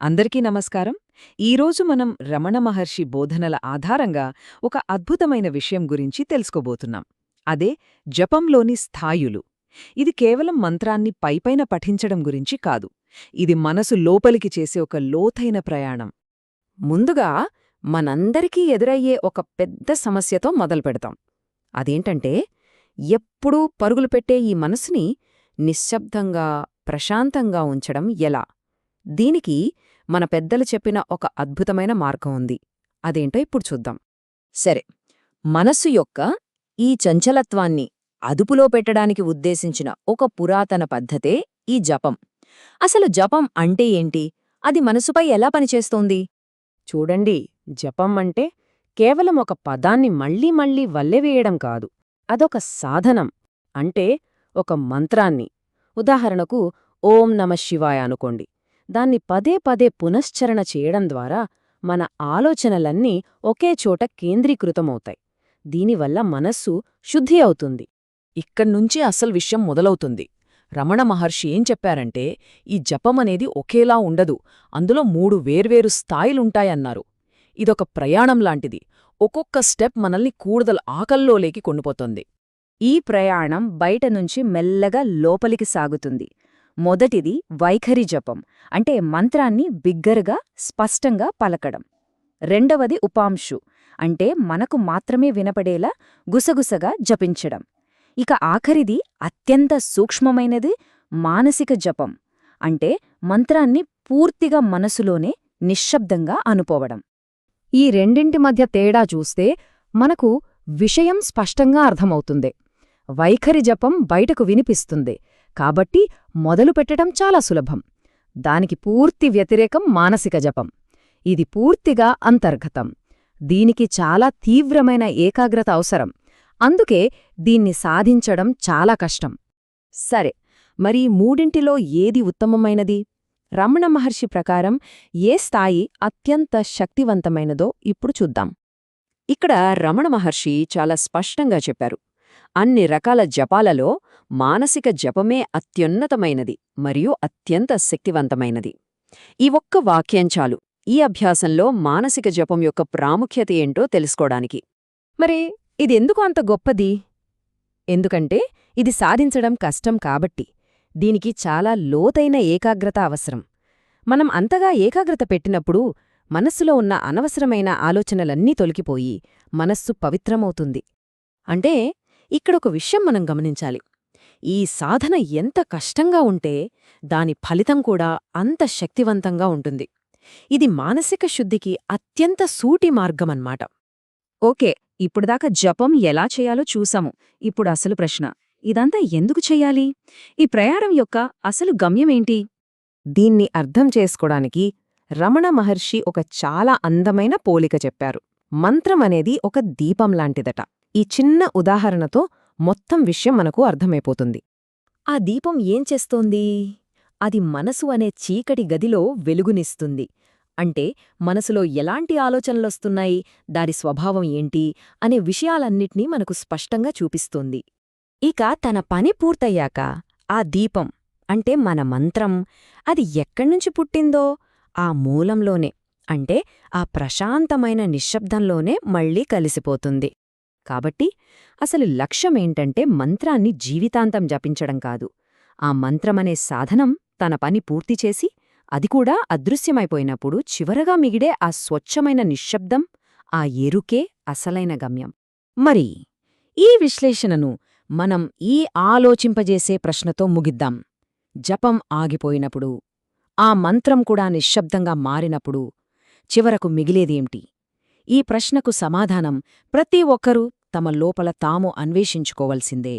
అందరికీ నమస్కారం. ఈరోజు మనం రమణ మహర్షి బోధనల ఆధారంగా ఒక అద్భుతమైన విషయం గురించి తెలుసుకోబోతున్నాం. అదే జపంలోని స్థాయులు. ఇది కేవలం మంత్రాన్ని పైపైన పఠించడం గురించి కాదు. ఇది మనసు లోపలికి చేసే ఒక లోతైన ప్రయాణం. ముందుగా మనందరికీ ఎదురయ్యే ఒక పెద్ద సమస్యతో మొదలుపెడతాం. అదేంటంటే, ఎప్పుడూ పరుగులు పెట్టే ఈ మనసుని నిశ్శబ్దంగా, ప్రశాంతంగా ఉంచడం ఎలా? దీనికి మన పెద్దలు చెప్పిన ఒక అద్భుతమైన మార్గం ఉంది. అదేంటో ఇప్పుడు చూద్దాం. సరే, మనస్సు యొక్క ఈ చంచలత్వాన్ని అదుపులో పెట్టడానికి ఉద్దేశించిన ఒక పురాతన పద్ధతే ఈ జపం. అసలు జపం అంటే ఏంటి? అది మనసుపై ఎలా పనిచేస్తోంది? చూడండి, జపం అంటే కేవలం ఒక పదాన్ని మళ్లీ మళ్లీ వల్లెవేయడం కాదు. అదొక సాధనం. అంటే ఒక మంత్రాన్ని, ఉదాహరణకు ఓం నమః శివాయ అనుకోండి, దాన్ని పదే పదే పునశ్చరణ చేయడం ద్వారా మన ఆలోచనలన్నీ ఒకే చోట కేంద్రీకృతమవుతాయి. దీనివల్ల మనస్సు శుద్ధి అవుతుంది. ఇక్కడ్నుంచి అసలు విషయం మొదలవుతుంది. రమణ మహర్షి ఏం చెప్పారంటే, ఈ జపమనేది ఒకేలా ఉండదు, అందులో 3 వేర్వేరు స్థాయిలుంటాయన్నారు. ఇదొక ప్రయాణం లాంటిది. ఒక్కొక్క స్టెప్ మనల్ని కూడదల ఆకల్లోలేకి కొనుపోతుంది. ఈ ప్రయాణం బయటనుంచి మెల్లగా లోపలికి సాగుతుంది. మొదటిది వైఖరి జపం, అంటే మంత్రాన్ని బిగ్గరగా, స్పష్టంగా పలకడం. రెండవది ఉపాంశు, అంటే మనకు మాత్రమే వినపడేలా గుసగుసగా జపించడం. ఇక ఆఖరిది అత్యంత సూక్ష్మమైనది మానసిక జపం, అంటే మంత్రాన్ని పూర్తిగా మనసులోనే నిశ్శబ్దంగా అనుకోవడం. ఈ రెండింటి మధ్య తేడా చూస్తే మనకు విషయం స్పష్టంగా అర్థమవుతుంది. వైఖరి జపం బయటకు వినిపిస్తుంది, కాబట్టి మొదలుపెట్టడం చాలా సులభం. దానికి పూర్తి వ్యతిరేకం మానసిక జపం. ఇది పూర్తిగా అంతర్గతం. దీనికి చాలా తీవ్రమైన ఏకాగ్రత అవసరం. అందుకే దీన్ని సాధించడం చాలా కష్టం. సరే, మరి మూడింటిలో ఏది ఉత్తమమైనది? రమణ మహర్షి ప్రకారం ఏ స్థాయి అత్యంత శక్తివంతమైనదో ఇప్పుడు చూద్దాం. ఇక్కడ రమణ మహర్షి చాలా స్పష్టంగా చెప్పారు, అన్ని రకాల జపాలలో మానసిక జపమే అత్యున్నతమైనది మరియు అత్యంత శక్తివంతమైనది. ఈ ఒక్క వాక్యం చాలు ఈ అభ్యాసంలో మానసిక జపం యొక్క ప్రాముఖ్యత ఏంటో తెలుసుకోవడానికి. మరి ఇదెందుకు అంత గొప్పది? ఎందుకంటే ఇది సాధించడం కష్టం కాబట్టి. దీనికి చాలా లోతైన ఏకాగ్రత అవసరం. మనం అంతగా ఏకాగ్రత పెట్టినప్పుడు మనస్సులో ఉన్న అనవసరమైన ఆలోచనలన్నీ తొలగిపోయి మనస్సు పవిత్రమవుతుంది. అంటే ఇక్కడొక విషయం మనం గమనించాలి. ఈ సాధన ఎంత కష్టంగా ఉంటే దాని ఫలితం కూడా అంత శక్తివంతంగా ఉంటుంది. ఇది మానసిక శుద్ధికి అత్యంత సూటి మార్గమన్నమాట. ఓకే, ఇప్పుడుదాకా జపం ఎలా చేయాలో చూసాము. ఇప్పుడు అసలు ప్రశ్న, ఇదంతా ఎందుకు చెయ్యాలి? ఈ ప్రయాణం యొక్క అసలు గమ్యమేంటి? దీన్ని అర్థం చేసుకోవడానికి రమణ మహర్షి ఒక చాలా అందమైన పోలిక చెప్పారు. మంత్రమనేది ఒక దీపంలాంటిదట. ఈ చిన్న ఉదాహరణతో మొత్తం విషయం మనకు అర్థమైపోతుంది. ఆ దీపం ఏం చేస్తోంది? అది మనసు అనే చీకటి గదిలో వెలుగునిస్తుంది. అంటే మనసులో ఎలాంటి ఆలోచనలొస్తున్నాయి, దాని స్వభావం ఏంటి అనే విషయాలన్నిట్నీ మనకు స్పష్టంగా చూపిస్తోంది. ఇక తన పని పూర్తయ్యాక ఆ దీపం, అంటే మన మంత్రం, అది ఎక్కడ్నుంచి పుట్టిందో ఆ మూలంలోనే, అంటే ఆ ప్రశాంతమైన నిశ్శబ్దంలోనే మళ్లీ కలిసిపోతుంది. కాబట్టి అసలు లక్ష్యమేంటంటే మంత్రాన్ని జీవితాంతం జపించడం కాదు. ఆ మంత్రమనే సాధనం తన పని పూర్తిచేసి, అది కూడా అదృశ్యమైపోయినప్పుడు చివరగా మిగిడే ఆ స్వచ్ఛమైన నిశ్శబ్దం, ఆ ఎరుకే అసలైన గమ్యం. మరి ఈ విశ్లేషణను మనం ఈ ఆలోచింపజేసే ప్రశ్నతో ముగిద్దాం. జపం ఆగిపోయినప్పుడు, ఆ మంత్రం కూడా నిశ్శబ్దంగా మారినప్పుడు చివరకు మిగిలేదేంటి? ఈ ప్రశ్నకు సమాధానం ప్రతి ఒక్కరూ తమ లోపల తాము అన్వేషించుకోవలసిందే.